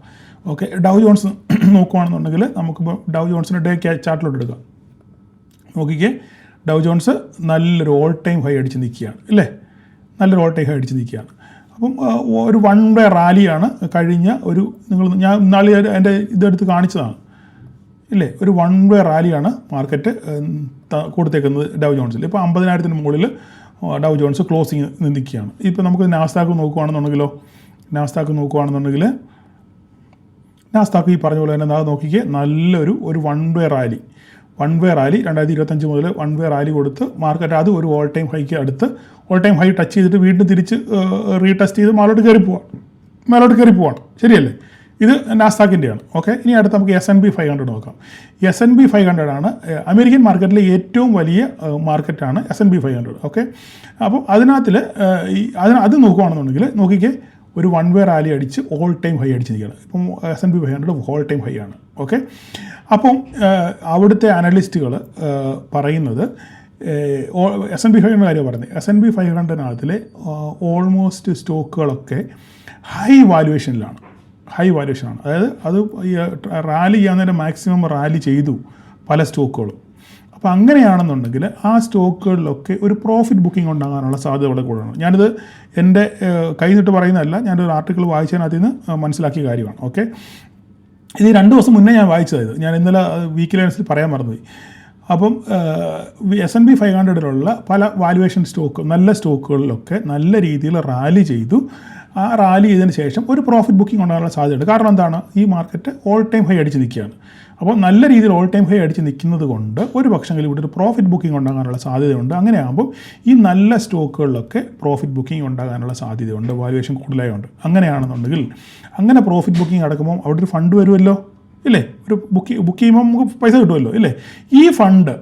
ഓക്കെ, ഡൗ ജോൺസ് നോക്കുകയാണെന്നുണ്ടെങ്കിൽ നമുക്കിപ്പോൾ ഡൗ ജോൺസിൻ്റെ ഡേ ചാർട്ടിലോട്ട് എടുക്കാം. നോക്കിക്കേ, ഡൗ ജോൺസ് നല്ലൊരു ഓൾ ടൈം ഹൈ അടിച്ച് നിൽക്കുകയാണ് അല്ലേ, നല്ലൊരു ഓൾ ടൈം ഹൈ അടിച്ച് നിൽക്കുകയാണ്. അപ്പം ഒരു വൺ വേ റാലിയാണ് കഴിഞ്ഞ ഞാൻ ഇന്നാളെ എൻ്റെ ഇതെടുത്ത് കാണിച്ചതാണ് ഇല്ലേ. ഒരു വൺ വേ റാലിയാണ് മാർക്കറ്റ് കൊടുത്തേക്കുന്നത് ഡൗ ജോൺസിൽ. ഇപ്പോൾ 50,000 മുകളിൽ ഡൗ ജോൺസ് ക്ലോസിങ് നിൽക്കുകയാണ്. ഇപ്പോൾ നമുക്ക് നാസ്ഡാക്ക് നോക്കുകയാണെന്നുണ്ടെങ്കിൽ നാസ്ഡാക്ക് ഈ പറഞ്ഞ പോലെ തന്നെ നോക്കിക്കേ, നല്ലൊരു വൺ വേ റാലി 2025 മുതൽ വൺ വേ റാലി കൊടുത്ത് മാർക്കറ്റ് അത് ഒരു ഓൾ ടൈം ഹൈക്ക് അടുത്ത് ഓൾ ടൈം ഹൈ ടച്ച് ചെയ്തിട്ട് വീണ്ടും തിരിച്ച് റീടെസ്റ്റ് ചെയ്ത് മേലോട്ട് കയറി പോവാണ്. ശരിയല്ലേ? ഇത് നാസ്ഡാക്കിൻ്റെയാണ്. ഓക്കെ, ഇനി അടുത്ത് നമുക്ക് S&P 500 നോക്കാം. S&P 500 ആണ് അമേരിക്കൻ മാർക്കറ്റിലെ ഏറ്റവും വലിയ മാർക്കറ്റാണ് S&P 500. ഓക്കെ, അപ്പോൾ അത് നോക്കുകയാണെന്നുണ്ടെങ്കിൽ നോക്കിക്കേ, ഒരു വൺ വേ റാലി അടിച്ച് ഓൾ ടൈം ഹൈ അടിച്ച് നിൽക്കുകയാണ്. ഇപ്പം S&P 500 ഓൾ ടൈം ഹൈ ആണ്. ഓക്കെ, അപ്പം അവിടുത്തെ അനലിസ്റ്റുകൾ പറയുന്നത് S&P 500 കാര്യമാണ് പറയുന്നത്. S&P 500-നകത്തിലെ almost സ്റ്റോക്കുകളൊക്കെ high വാല്യുവേഷനാണ്. അതായത് അത് ഈ റാലി ചെയ്യാൻ മാക്സിമം റാലി ചെയ്തു പല സ്റ്റോക്കുകളും. അപ്പോൾ അങ്ങനെയാണെന്നുണ്ടെങ്കിൽ ആ സ്റ്റോക്കുകളിലൊക്കെ ഒരു പ്രോഫിറ്റ് ബുക്കിംഗ് ഉണ്ടാകാനുള്ള സാധ്യത വളരെ കൂടുതലാണ്. ഞാനിത് എൻ്റെ കൈ നിട്ട് പറയുന്നതല്ല, ഞാനൊരു ആർട്ടിക്കിൾ വായിച്ചതിനകത്ത് നിന്ന് മനസ്സിലാക്കിയ കാര്യമാണ്. ഓക്കെ, ഇത് 2 ദിവസം മുന്നേ ഞാൻ വായിച്ചത്, ഞാൻ ഇന്നലെ വീക്കിലി അനലിസിൽ പറയാൻ മറന്നുപോയി. അപ്പം S&P 500-ലുള്ള പല വാല്യുവേഷൻ നല്ല സ്റ്റോക്കുകളിലൊക്കെ നല്ല രീതിയിൽ റാലി ചെയ്തു. ആ റാലി ചെയ്തതിന് ശേഷം ഒരു പ്രോഫിറ്റ് ബുക്കിംഗ് ഉണ്ടാകാനുള്ള സാധ്യതയുണ്ട്. കാരണം എന്താണ്, ഈ മാർക്കറ്റ് ഓൾ ടൈം ഹൈ അടിച്ച് നിൽക്കുകയാണ്. അപ്പോൾ നല്ല രീതിയിൽ ഓൾ ടൈം ഹൈ അടിച്ച് നിൽക്കുന്നത് കൊണ്ട് ഒരു പക്ഷെങ്കിൽ ഇവിടെ ഒരു പ്രോഫിറ്റ് ബുക്കിംഗ് ഉണ്ടാകാനുള്ള സാധ്യതയുണ്ട്. അങ്ങനെയാകുമ്പോൾ ഈ നല്ല സ്റ്റോക്കുകളിലൊക്കെ പ്രോഫിറ്റ് ബുക്കിംഗ് ഉണ്ടാകാനുള്ള സാധ്യതയുണ്ട്, വാല്യുവേഷൻ കൂടുതലായുണ്ട്. അങ്ങനെയാണെന്നുണ്ടെങ്കിൽ അങ്ങനെ പ്രോഫിറ്റ് ബുക്കിംഗ് നടക്കുമ്പോൾ അവിടെ ഒരു ഫണ്ട് വരുമല്ലോ ഇല്ലേ, ഒരു ബുക്ക് ചെയ്യുമ്പോൾ നമുക്ക് പൈസ കിട്ടുമല്ലോ ഇല്ലേ. ഈ ഫണ്ട്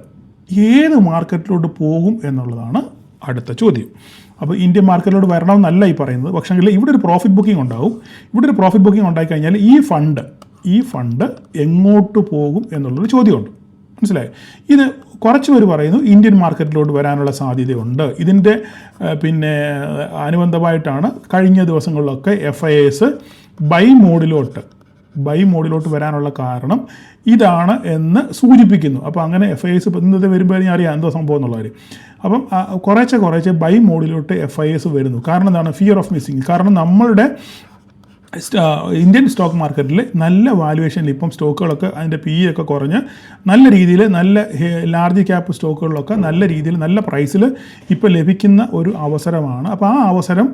ഏത് മാർക്കറ്റിലോട്ട് പോകും എന്നുള്ളതാണ് അടുത്ത ചോദ്യം. അപ്പോൾ ഇന്ത്യൻ മാർക്കറ്റിലോട്ട് വരണമെന്നല്ല ഈ പറയുന്നത്, പക്ഷേങ്കിൽ ഇവിടെ ഒരു പ്രോഫിറ്റ് ബുക്കിംഗ് ഉണ്ടാവും. ഇവിടെ ഒരു പ്രോഫിറ്റ് ബുക്കിംഗ് ഉണ്ടായിക്കഴിഞ്ഞാൽ ഈ ഫണ്ട് എങ്ങോട്ട് പോകും എന്നുള്ളൊരു ചോദ്യമുണ്ട്. മനസ്സിലായോ? ഇത് കുറച്ച് പേര് പറയുന്നു ഇന്ത്യൻ മാർക്കറ്റിലോട്ട് വരാനുള്ള സാധ്യതയുണ്ട്. ഇതിൻ്റെ അനുബന്ധമായിട്ടാണ് കഴിഞ്ഞ ദിവസങ്ങളിലൊക്കെ FIIs ബൈ മോഡിലോട്ട് വരാനുള്ള കാരണം ഇതാണ് എന്ന് സൂചിപ്പിക്കുന്നു. അപ്പോൾ അങ്ങനെ FIIs ഇന്നത്തെ വരുമ്പോൾ ഞാൻ അറിയാം എന്തോ സംഭവം എന്നുള്ള കാര്യം. അപ്പം കുറേശ്ശെ ബൈ മോഡിലോട്ട് FIIs വരുന്നു. കാരണം എന്താണ്? Fear of missing. കാരണം നമ്മളുടെ ഇന്ത്യൻ സ്റ്റോക്ക് മാർക്കറ്റിൽ നല്ല വാല്യുവേഷനിൽ ഇപ്പം സ്റ്റോക്കുകളൊക്കെ അതിൻ്റെ PE ഒക്കെ കുറഞ്ഞ് നല്ല രീതിയിൽ നല്ല ലാർജ് ക്യാപ്പ് സ്റ്റോക്കുകളിലൊക്കെ നല്ല രീതിയിൽ നല്ല പ്രൈസിൽ ഇപ്പോൾ ലഭിക്കുന്ന ഒരു അവസരമാണ്. അപ്പോൾ ആ അവസരം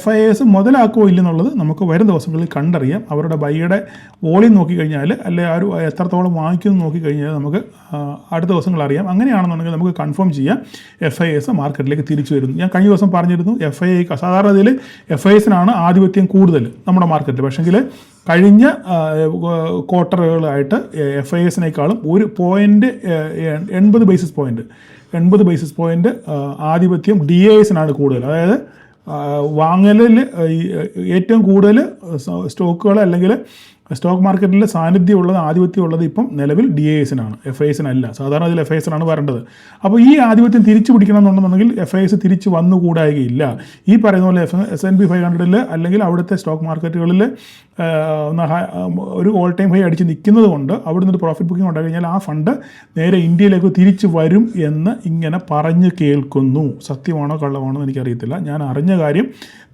FIIs മുതലാക്കുമോ ഇല്ലെന്നുള്ളത് നമുക്ക് വരും ദിവസങ്ങളിൽ കണ്ടറിയാം. അവരുടെ ബൈയുടെ വോളിയം നോക്കിക്കഴിഞ്ഞാൽ അല്ലെ ആ ഒരു എത്രത്തോളം വാങ്ങിക്കുന്നു നോക്കിക്കഴിഞ്ഞാൽ നമുക്ക് അടുത്ത ദിവസങ്ങൾ അറിയാം. അങ്ങനെയാണെന്നുണ്ടെങ്കിൽ നമുക്ക് കൺഫേം ചെയ്യാം FIIs മാർക്കറ്റിലേക്ക് തിരിച്ചു വരുന്നു. ഞാൻ കഴിഞ്ഞ ദിവസം പറഞ്ഞിരുന്നു സാധാരണ ഇതിൽ FIIsനാണ് ആധിപത്യം കൂടുതൽ നമ്മുടെ മാർക്കറ്റിൽ. പക്ഷേങ്കിൽ കഴിഞ്ഞ ക്വാർട്ടറുകളായിട്ട് FIIsനേക്കാളും 80 ബേസിസ് പോയിൻറ്റ് ആധിപത്യം DIIsനാണ് കൂടുതൽ. അതായത് വാങ്ങലിൽ ഏറ്റവും കൂടുതൽ സ്റ്റോക്കുകൾ അല്ലെങ്കിൽ സ്റ്റോക്ക് മാർക്കറ്റിൽ സാന്നിധ്യമുള്ളത് ആധിപത്യമുള്ളത് ഇപ്പം നിലവിൽ DISനാണ്, FISനല്ല. സാധാരണ ഇതിൽ FISനാണ് വരേണ്ടത്. അപ്പോൾ ഈ ആധിപത്യം തിരിച്ചു പിടിക്കണം എന്നുണ്ടെന്നുണ്ടെങ്കിൽ FIS തിരിച്ച് വന്നുകൂടായികയില്ല. ഈ പറയുന്ന പോലെ S&P 500 അല്ലെങ്കിൽ അവിടുത്തെ സ്റ്റോക്ക് മാർക്കറ്റുകളിൽ ഒരു ഓൾ ടൈം ഹൈ അടിച്ച് നിൽക്കുന്നത് കൊണ്ട് അവിടെ നിന്നൊരു പ്രോഫിറ്റ് ബുക്കിംഗ് ഉണ്ടായി കഴിഞ്ഞാൽ ആ ഫണ്ട് നേരെ ഇന്ത്യയിലേക്ക് തിരിച്ചു വരും എന്ന് ഇങ്ങനെ പറഞ്ഞു കേൾക്കുന്നു. സത്യമാണോ കള്ളമാണോ എന്ന് എനിക്കറിയത്തില്ല. ഞാൻ അറിഞ്ഞ കാര്യം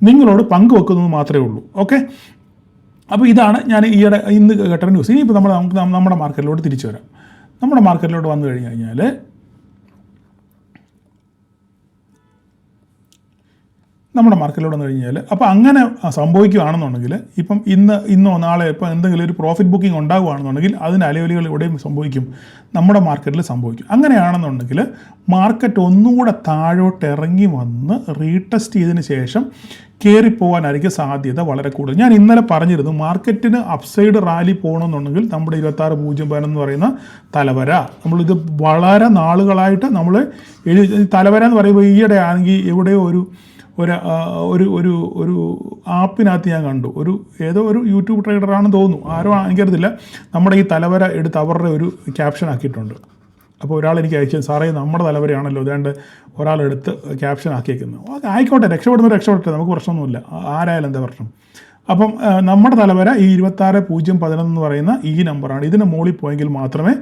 നിങ്ങളോട് പങ്കുവെക്കുന്നത് മാത്രമേ ഉള്ളൂ. ഓക്കെ, അപ്പോൾ ഇതാണ് ഞാൻ ഇന്ന് കേട്ട ന്യൂസ്. ഇനിയിപ്പോൾ നമുക്ക് നമ്മുടെ മാർക്കറ്റിലോട്ട് തിരിച്ചു വരാം. നമ്മുടെ മാർക്കറ്റിലോട്ട് വന്നു കഴിഞ്ഞാൽ അപ്പോൾ അങ്ങനെ സംഭവിക്കുകയാണെന്നുണ്ടെങ്കിൽ ഇപ്പം ഇന്നോ നാളെ ഇപ്പോൾ എന്തെങ്കിലും ഒരു പ്രോഫിറ്റ് ബുക്കിംഗ് ഉണ്ടാകുകയാണെന്നുണ്ടെങ്കിൽ അതിന് അലവലികൾ എവിടെയും സംഭവിക്കും, നമ്മുടെ മാർക്കറ്റിൽ സംഭവിക്കും. അങ്ങനെയാണെന്നുണ്ടെങ്കിൽ മാർക്കറ്റ് ഒന്നുകൂടെ താഴോട്ട് ഇറങ്ങി വന്ന് റീടെസ്റ്റ് ചെയ്തതിന് ശേഷം കയറിപ്പോകാനായിരിക്കും സാധ്യത വളരെ കൂടുതൽ. ഞാൻ ഇന്നലെ പറഞ്ഞിരുന്നു മാർക്കറ്റിന് അപ്സൈഡ് റാലി പോകണമെന്നുണ്ടെങ്കിൽ നമ്മുടെ 26.0 എന്ന് പറയുന്ന തലവര, നമ്മളിത് വളരെ നാളുകളായിട്ട് നമ്മൾ തലവര എന്ന് പറയുമ്പോൾ ഈയിടെ ആണെങ്കിൽ എവിടെയോ ഒരു ആപ്പിനകത്ത് ഞാൻ കണ്ടു, ഏതോ ഒരു യൂട്യൂബ് ട്രേഡറാണെന്ന് തോന്നുന്നു, ആരോ എനിക്കറിയത്തില്ല, നമ്മുടെ ഈ തലവര എടുത്ത് അവരുടെ ഒരു ക്യാപ്ഷൻ ആക്കിയിട്ടുണ്ട്. അപ്പോൾ ഒരാൾ എനിക്ക് അയച്ചു, സാറേ നമ്മുടെ തലവരയാണല്ലോ, അതുകൊണ്ട് ഒരാളെടുത്ത് ക്യാപ്ഷൻ ആക്കിയേക്കുന്നു. ആയിക്കോട്ടെ, രക്ഷപ്പെട്ടെ, നമുക്ക് പ്രശ്നമൊന്നുമില്ല, ആരായാലും എന്താ പ്രശ്നം. അപ്പം നമ്മുടെ തലവര ഈ 26.011 എന്ന് പറയുന്ന ഈ നമ്പറാണ്. ഇതിന് മുകളിൽ പോയെങ്കിൽ മാത്രമേ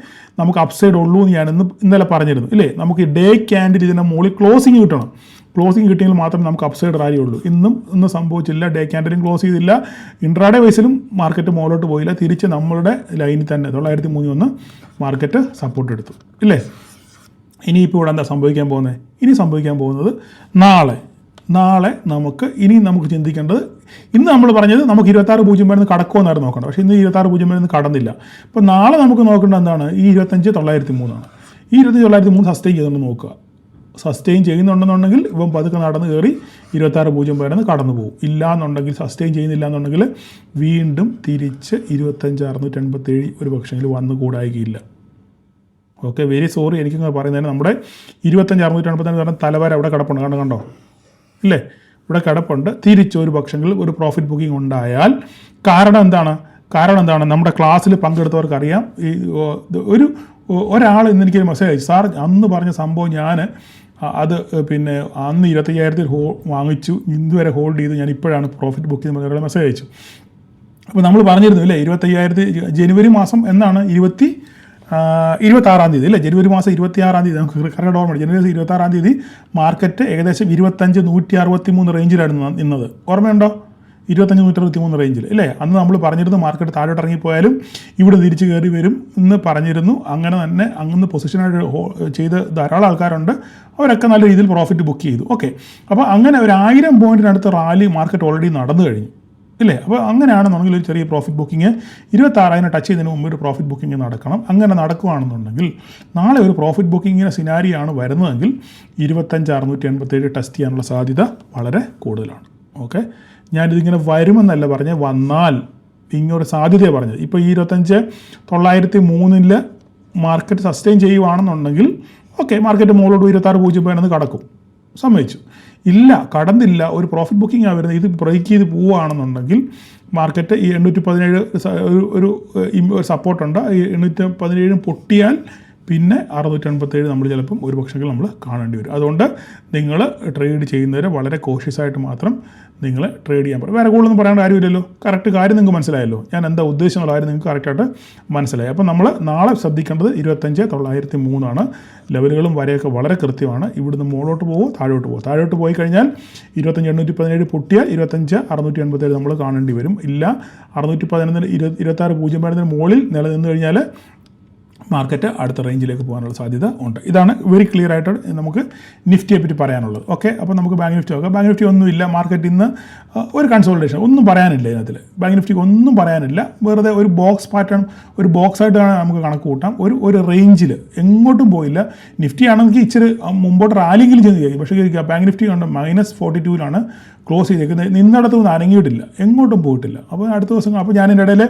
നമുക്ക് അപ്സൈഡ് ഉള്ളൂ എന്ന് ഞാൻ ഇന്നലെ പറഞ്ഞിരുന്നു ഇല്ലേ. നമുക്ക് ഡേ ക്യാൻഡിൽ ഇതിൻ്റെ മുകളിൽ ക്ലോസിങ് കിട്ടണം. ക്ലോസിങ് കിട്ടിയെങ്കിൽ മാത്രമേ നമുക്ക് അപ്സൈഡ് റാലി ഉള്ളൂ. ഇന്നും സംഭവിച്ചില്ല. ഡേ ക്യാൻഡിലും ക്ലോസ് ചെയ്തില്ല, ഇൻട്രാഡേ വൈസിലും മാർക്കറ്റ് മുകളിലോട്ട് പോയില്ല. തിരിച്ച് നമ്മളുടെ ലൈനിൽ തന്നെ 903 വന്ന് മാർക്കറ്റ് സപ്പോർട്ട് എടുത്തു ഇല്ലേ. ഇനിയിപ്പോൾ ഇവിടെ എന്താ സംഭവിക്കാൻ പോകുന്നത്? ഇനി സംഭവിക്കാൻ പോകുന്നത് നാളെ നമുക്ക് ചിന്തിക്കേണ്ടത്, ഇന്ന് നമ്മൾ പറഞ്ഞത് നമുക്ക് 26.0 കടക്കുമെന്നായിരുന്നു നോക്കേണ്ടത്. പക്ഷേ ഇന്ന് 26.0 കടന്നില്ല. അപ്പോൾ നാളെ നമുക്ക് നോക്കേണ്ടത് എന്താണ്? ഈ 25,903 ആണ്. ഈ 25,903 സസ്റ്റെയിൻ ചെയ്തുകൊണ്ട് നോക്കുക. സസ്റ്റെയിൻ ചെയ്യുന്നുണ്ടെന്നുണ്ടെങ്കിൽ ഇപ്പം പതുക്കെ നടന്ന് കയറി 26.0 കടന്നു പോകും. ഇല്ല എന്നുണ്ടെങ്കിൽ, സസ്റ്റെയിൻ ചെയ്യുന്നില്ല എന്നുണ്ടെങ്കിൽ വീണ്ടും തിരിച്ച് 25,687 ഒരു പക്ഷെങ്കിൽ വന്നു കൂടായികയില്ല. ഓക്കെ, വെരി സോറി, എനിക്കിങ്ങനെ പറയുന്നതിന് നമ്മുടെ 25,687 പറഞ്ഞ തലവര അവിടെ കിടപ്പുണ്ട്, കണ്ടോ ഇല്ലേ, ഇവിടെ കിടപ്പുണ്ട്. തിരിച്ചൊരു പക്ഷെങ്കിൽ ഒരു പ്രോഫിറ്റ് ബുക്കിംഗ് ഉണ്ടായാൽ കാരണം എന്താണ് നമ്മുടെ ക്ലാസ്സിൽ പങ്കെടുത്തവർക്കറിയാം. ഈ ഒരാൾ ഇന്ന് എനിക്കൊരു മെസ്സേജ് അയച്ചു, സാർ അന്ന് പറഞ്ഞ സംഭവം ഞാൻ അത് പിന്നെ അന്ന് 25,000 വാങ്ങിച്ചു, ഇന്നുവരെ ഹോൾഡ് ചെയ്ത് ഞാൻ ഇപ്പോഴാണ് പ്രോഫിറ്റ് ബുക്ക് ചെയ്ത് മെസ്സേജ് അയച്ചു. അപ്പോൾ നമ്മൾ പറഞ്ഞിരുന്നു അല്ലേ, 25,000 ജനുവരി മാസം എന്നാണ് 26-ാം തീയതി അല്ലേ, ജനുവരി മാസം 26-ാം തീയതി നമുക്ക് കറക്റ്റ് ഓർമ്മ. ജനുവരി 26-ാം തീയതി മാർക്കറ്റ് ഏകദേശം 25,163 റേഞ്ചിലായിരുന്നു നിന്നത്. ഓർമ്മയുണ്ടോ? 25,163 റേഞ്ചിൽ അല്ലേ. അന്ന് നമ്മൾ പറഞ്ഞിരുന്നു മാർക്കറ്റ് താഴോട്ട് ഇറങ്ങിപ്പോയാലും ഇവിടെ തിരിച്ച് കയറി വരും എന്ന് പറഞ്ഞിരുന്നു. അങ്ങനെ തന്നെ അങ്ങ് പൊസിഷനായിട്ട് ചെയ്ത് ധാരാളം ആൾക്കാരുണ്ട്. അവരൊക്കെ നല്ല രീതിയിൽ പ്രോഫിറ്റ് ബുക്ക് ചെയ്തു. ഓക്കെ, അപ്പോൾ അങ്ങനെ ഒരു 1000 പോയിൻറ്റിനടുത്ത് റാലി മാർക്കറ്റ് ഓൾറെഡി നടന്നു കഴിഞ്ഞു ഇല്ലേ. അപ്പോൾ അങ്ങനെയാണെന്നുണ്ടെങ്കിൽ ഒരു ചെറിയ പ്രോഫിറ്റ് ബുക്കിംഗ് 26,000 ടച്ച് ചെയ്യുന്നതിന് മുമ്പ് ഒരു പ്രോഫിറ്റ് ബുക്കിംഗ് നടക്കണം. അങ്ങനെ നടക്കുകയാണെന്നുണ്ടെങ്കിൽ നാളെ ഒരു പ്രോഫിറ്റ് ബുക്കിങ്ങിന് സിനാരിയാണ് വരുന്നതെങ്കിൽ 25,687 ടെസ്റ്റ് ചെയ്യാനുള്ള സാധ്യത വളരെ കൂടുതലാണ്. ഓക്കെ, ഞാനിതിങ്ങനെ വരുമെന്നല്ല പറഞ്ഞത്, വന്നാൽ ഇങ്ങനൊരു സാധ്യതയാണ് പറഞ്ഞത്. ഇപ്പോൾ ഈ 25,903 മാർക്കറ്റ് സസ്റ്റെയിൻ ചെയ്യുവാണെന്നുണ്ടെങ്കിൽ ഓക്കെ, മാർക്കറ്റ് മുകളിലോട്ട് 26.0 കടക്കും, സമ്മതിച്ചു. ഇല്ല, കടന്നില്ല, ഒരു പ്രോഫിറ്റ് ബുക്കിംഗ് ആണ് വരുന്നത്, ഇത് ബ്രേക്ക് ചെയ്ത് പോവുകയാണെന്നുണ്ടെങ്കിൽ മാർക്കറ്റ് ഈ 817 ഒരു സപ്പോർട്ടുണ്ട്. ഈ 817 പൊട്ടിയാൽ പിന്നെ 687 നമ്മൾ ചിലപ്പം ഒരു പക്ഷെങ്കിൽ നമ്മൾ കാണേണ്ടി വരും. അതുകൊണ്ട് നിങ്ങൾ ട്രേഡ് ചെയ്യുന്നവരെ വളരെ കോഷ്യസായിട്ട് മാത്രം നിങ്ങൾ ട്രേഡ് ചെയ്യാൻ പറയും. വേറെ കൂടുതലൊന്നും പറയേണ്ട കാര്യമില്ലല്ലോ. കറക്റ്റ് കാര്യം നിങ്ങൾക്ക് മനസ്സിലായല്ലോ, ഞാൻ എന്താ ഉദ്ദേശിക്കുന്ന കാര്യം നിങ്ങൾക്ക് കറക്റ്റായിട്ട് മനസ്സിലായി. അപ്പോൾ നമ്മൾ നാളെ ശ്രദ്ധിക്കേണ്ടത് 25,903 ലെവലുകളും വരെയൊക്കെ വളരെ കൃത്യമാണ്. ഇവിടുന്ന് മുകളിലോട്ട് പോകുമോ താഴോട്ട് പോയി കഴിഞ്ഞാൽ 25,817 പൊട്ടിയാൽ 25,687 നമ്മൾ കാണേണ്ടി വരും. ഇല്ല, 611 26.0 മുകളിൽ നിലനിന്ന് കഴിഞ്ഞാൽ മാർക്കറ്റ് അടുത്ത റേഞ്ചിലേക്ക് പോകാനുള്ള സാധ്യത ഉണ്ട്. ഇതാണ് വെരി ക്ലിയർ ആയിട്ട് നമുക്ക് നിഫ്റ്റിയെ പറ്റി പറയാനുള്ളത്. ഓക്കെ, അപ്പോൾ നമുക്ക് ബാങ്ക് നിഫ്റ്റി നോക്കാം. ബാങ്ക് നിഫ്റ്റി ഒന്നുമില്ല, മാർക്കറ്റ് ഇന്ന് ഒരു കൺസോളിഡേഷൻ, ഒന്നും പറയാനില്ല ഇതിനകത്തിൽ. ബാങ്ക് നിഫ്റ്റിക്ക് ഒന്നും പറയാനില്ല, വെറുതെ ഒരു ബോക്സ് പാറ്റേൺ, ഒരു ബോക്സ് ആയിട്ടാണ് നമുക്ക് കണക്ക് കൂട്ടാം. ഒരു റേഞ്ചിൽ എങ്ങോട്ടും പോയില്ല. നിഫ്റ്റി ആണെങ്കിൽ ഇച്ചിരി മുമ്പോട്ട് റാലിയെങ്കിലും ചെയ്ത് കഴിയും. പക്ഷേ ബാങ്ക് നിഫ്റ്റി കണ്ട് -42 ക്ലോസ് ചെയ്തേക്കുന്നത്, നിന്നിടത്തു നിന്ന് അനങ്ങിയിട്ടില്ല, എങ്ങോട്ടും പോയിട്ടില്ല. അപ്പോൾ അടുത്ത ദിവസം അപ്പോൾ ഞാൻ ഇതിൻ്റെ ഇടയിൽ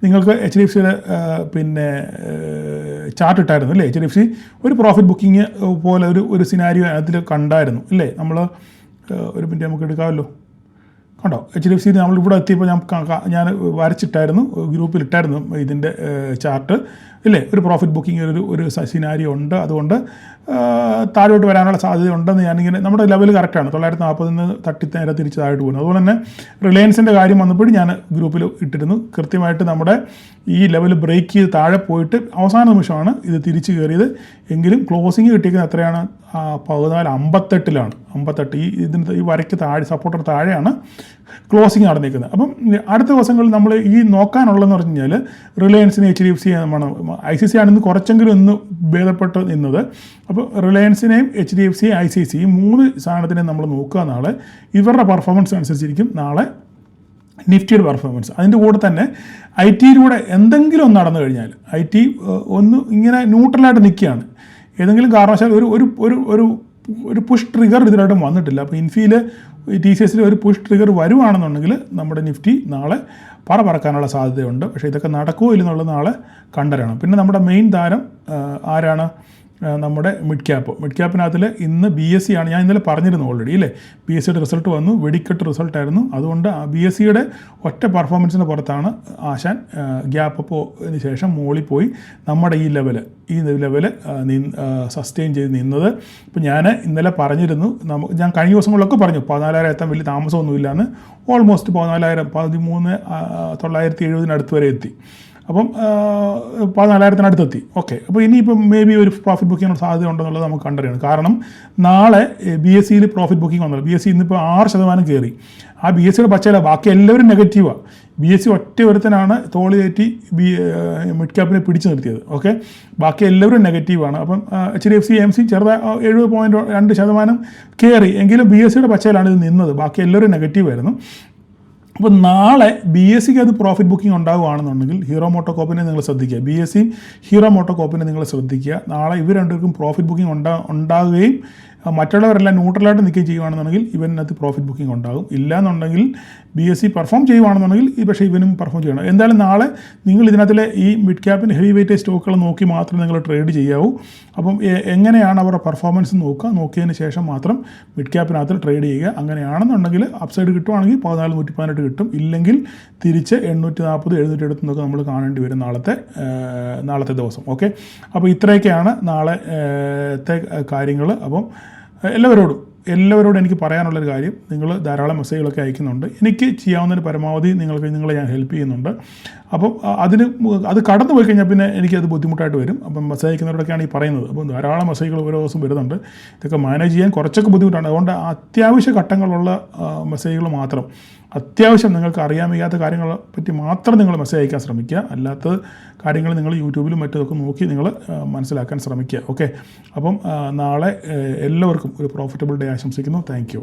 നിങ്ങൾക്ക് HDFCയുടെ പിന്നെ ചാർട്ട് ഇട്ടായിരുന്നു അല്ലേ. HDFC ഒരു പ്രോഫിറ്റ് ബുക്കിംഗ് പോലെ ഒരു സിനാരിയോ അതിൽ കണ്ടായിരുന്നു അല്ലേ. നമ്മൾ ഒരു മിനിറ്റ് നമുക്ക് എടുക്കാമല്ലോ. കണ്ടോ HDFC നമ്മൾ ഇവിടെ എത്തിയപ്പോൾ ഞാൻ വരച്ചിട്ടായിരുന്നു, ഗ്രൂപ്പിലിട്ടായിരുന്നു ഇതിൻ്റെ ചാർട്ട് ഇല്ലേ. ഒരു പ്രോഫിറ്റ് ബുക്കിംഗ് ഒരു സിനാരിയോ ഉണ്ട്. അതുകൊണ്ട് താഴോട്ട് വരാനുള്ള സാധ്യത ഉണ്ടെന്ന് ഞാനിങ്ങനെ, നമ്മുടെ ലെവൽ കറക്റ്റാണ്, 940 തട്ടി നേരെ തിരിച്ച് താഴോട്ട് പോകുന്നത്. അതുപോലെ തന്നെ റിലയൻസിൻ്റെ കാര്യം വന്നപ്പോഴും ഞാൻ ഗ്രൂപ്പിൽ ഇട്ടിരുന്നു. കൃത്യമായിട്ട് നമ്മുടെ ഈ ലെവൽ ബ്രേക്ക് ചെയ്ത് താഴെ പോയിട്ട് അവസാന നിമിഷമാണ് ഇത് തിരിച്ച് കയറിയത്. എങ്കിലും ക്ലോസിങ് കിട്ടിയിരിക്കുന്നത് എത്രയാണ്? 14.58 58. ഈ വരയ്ക്ക് താഴെ, സപ്പോർട്ടർ താഴെയാണ് ക്ലോസിങ് നടന്നിരിക്കുന്നത്. അപ്പം അടുത്ത ദിവസങ്ങളിൽ നമ്മൾ ഈ നോക്കാനുള്ളതെന്ന് പറഞ്ഞു കഴിഞ്ഞാൽ റിലയൻസിന് HDFC ICICI ആണ് ഇന്ന് കുറച്ചെങ്കിലും ഇന്ന് ഭേദപ്പെട്ട് നിന്നത്. അപ്പോൾ റിലയൻസിനെയും HDFC ICICI ഈ 3 സാധനത്തിനെയും നമ്മൾ നോക്കുക നാളെ. ഇവരുടെ പെർഫോമൻസ് അനുസരിച്ചിരിക്കും നാളെ നിഫ്റ്റിയുടെ പെർഫോമൻസ്. അതിൻ്റെ കൂടെ തന്നെ IT-യിലൂടെ എന്തെങ്കിലും ഒന്ന് നടന്നു കഴിഞ്ഞാൽ, IT ഒന്ന് ഇങ്ങനെ ന്യൂട്രലായിട്ട് നിൽക്കുകയാണ്, ഏതെങ്കിലും കാരണവശാൽ ഒരു പുഷ് ട്രിഗർ ഇതിലായിട്ടും വന്നിട്ടില്ല. അപ്പോൾ ഇൻഫിയിൽ TCS ഒരു പുഷ് ട്രിഗർ വരുവാണെന്നുണ്ടെങ്കിൽ നമ്മുടെ നിഫ്റ്റി നാളെ പറക്കാനുള്ള സാധ്യതയുണ്ട്. പക്ഷേ ഇതൊക്കെ നടക്കുമോ ഇല്ലെന്നുള്ളത് നാളെ കണ്ടറിയണം. പിന്നെ നമ്മുടെ മെയിൻ താരം ആരാണ്? നമ്മുടെ മിഡ് ക്യാപ്പിനകത്തിൽ ഇന്ന് BSE ആണ്. ഞാൻ ഇന്നലെ പറഞ്ഞിരുന്നു ഓൾറെഡി അല്ലേ, BSEയുടെ റിസൾട്ട് വന്നു, വെടിക്കെട്ട് റിസൾട്ടായിരുന്നു. അതുകൊണ്ട് BSEയുടെ ഒറ്റ പെർഫോമൻസിന് പുറത്താണ് ആശാൻ ഗ്യാപ്പ് അപ്പിന് ശേഷം മോളിൽ പോയി നമ്മുടെ ഈ ലെവല് സസ്റ്റെയിൻ ചെയ്ത് നിന്നത്. ഇപ്പോൾ ഞാൻ ഇന്നലെ പറഞ്ഞിരുന്നു, ഞാൻ കഴിഞ്ഞ ദിവസങ്ങളിലൊക്കെ പറഞ്ഞു 14,000 എത്താൻ വലിയ താമസമൊന്നുമില്ലാന്ന്. ഓൾമോസ്റ്റ് 13,970 വരെ എത്തി. അപ്പം 14,000-അടുത്തെത്തി. ഓക്കെ, അപ്പോൾ ഇനിയിപ്പം മേ ബി ഒരു പ്രോഫിറ്റ് ബുക്കിങ്ങിനുള്ള സാധ്യത ഉണ്ടെന്നുള്ളത് നമുക്ക് കണ്ടറിയണം. കാരണം നാളെ BSEയിൽ പ്രോഫിറ്റ് ബുക്കിംഗ് വന്നത്, BSE ഇന്നിപ്പോൾ 6% കയറി. ആ BSEയുടെ പച്ചയില, ബാക്കി എല്ലാവരും നെഗറ്റീവാണ്. BSE ഒറ്റ ഒരുത്തനാണ് തോളിയേറ്റി മിഡ് ക്യാപ്പിനെ പിടിച്ചു നിർത്തിയത്. ഓക്കെ, ബാക്കി എല്ലാവരും നെഗറ്റീവാണ്. അപ്പം HDFC AMC 70.2% കയറി, എങ്കിലും BSEയുടെ പച്ചയിലാണ് ഇത് നിന്നത്. ബാക്കി എല്ലാവരും നെഗറ്റീവായിരുന്നു. അപ്പോൾ നാളെ BSEക്ക് അത് പ്രോഫിറ്റ് ബുക്കിംഗ് ഉണ്ടാവുകയാണെന്നുണ്ടെങ്കിൽ ഹീറോ മോട്ടോകോപ്പിനെ നിങ്ങൾ ശ്രദ്ധിക്കുക, BSEയും ഹീറോ മോട്ടോകോപ്പിനെ നിങ്ങൾ ശ്രദ്ധിക്കുക. നാളെ ഇവർ രണ്ടുപേർക്കും പ്രോഫിറ്റ് ബുക്കിംഗ് ഉണ്ടാകുകയും മറ്റുള്ളവരെല്ലാം ന്യൂട്രലായിട്ട് നിൽക്കുകയും ചെയ്യുകയാണെന്നുണ്ടെങ്കിൽ ഇവനകത്ത് പ്രോഫിറ്റ് ബുക്കിംഗ് ഉണ്ടാകും. ഇല്ലാന്നുണ്ടെങ്കിൽ BSE പെർഫോം ചെയ്യുകയാണെന്നുണ്ടെങ്കിൽ പക്ഷേ ഇവനും പെർഫോം ചെയ്യണം. എന്തായാലും നാളെ നിങ്ങൾ ഇതിനകത്തിലെ ഈ മിഡ് ക്യാപ്പിൻ്റെ ഹെവി വെയിറ്റേജ് സ്റ്റോക്കുകൾ നോക്കി മാത്രം നിങ്ങൾ ട്രേഡ് ചെയ്യാവൂ. അപ്പം എങ്ങനെയാണ് അവരുടെ പെർഫോമൻസ് നോക്കിയതിന് ശേഷം മാത്രം മിഡ് ക്യാപ്പിനകത്ത് ട്രേഡ് ചെയ്യുക. അങ്ങനെയാണെന്നുണ്ടെങ്കിൽ അപ്സൈഡ് കിട്ടുവാണെങ്കിൽ 14,118 കിട്ടും. ഇല്ലെങ്കിൽ തിരിച്ച് 840, 770 നമ്മൾ കാണേണ്ടി വരും നാളത്തെ ദിവസം. ഓക്കെ, അപ്പോൾ ഇത്രയൊക്കെയാണ് നാളത്തെ കാര്യങ്ങൾ. അപ്പം എല്ലാവരോടും എനിക്ക് പറയാനുള്ളൊരു കാര്യം, നിങ്ങൾ ധാരാളം മെസ്സേജുകളൊക്കെ അയക്കുന്നുണ്ട്. എനിക്ക് ചെയ്യാവുന്നതിന് പരമാവധി നിങ്ങളെ ഞാൻ ഹെൽപ്പ് ചെയ്യുന്നുണ്ട്. അപ്പം അത് കടന്നു പോയി കഴിഞ്ഞാൽ പിന്നെ എനിക്കത് ബുദ്ധിമുട്ടായിട്ട് വരും. അപ്പം മെസ്സേജ് അയക്കുന്നവരോടൊക്കെയാണ് ഈ പറയുന്നത്. അപ്പം ധാരാളം മെസ്സേജുകൾ ഓരോ ദിവസം വരുന്നുണ്ട്. ഇതൊക്കെ മാനേജ് ചെയ്യാൻ കുറച്ചൊക്കെ ബുദ്ധിമുട്ടാണ്. അതുകൊണ്ട് അത്യാവശ്യ ഘട്ടങ്ങളുള്ള മെസ്സേജുകൾ മാത്രം, അത്യാവശ്യം നിങ്ങൾക്ക് അറിയാൻ വയ്യാത്ത കാര്യങ്ങളെ പറ്റി മാത്രം നിങ്ങൾ മെസ്സേജ് അയക്കാൻ ശ്രമിക്കുക. അല്ലാത്ത കാര്യങ്ങൾ നിങ്ങൾ യൂട്യൂബിലും മറ്റൊക്കെ നോക്കി നിങ്ങൾ മനസ്സിലാക്കാൻ ശ്രമിക്കുക. ഓക്കെ, അപ്പം നാളെ എല്ലാവർക്കും ഒരു പ്രോഫിറ്റബിൾ ഡേ ആശംസിക്കുന്നു. Thank you.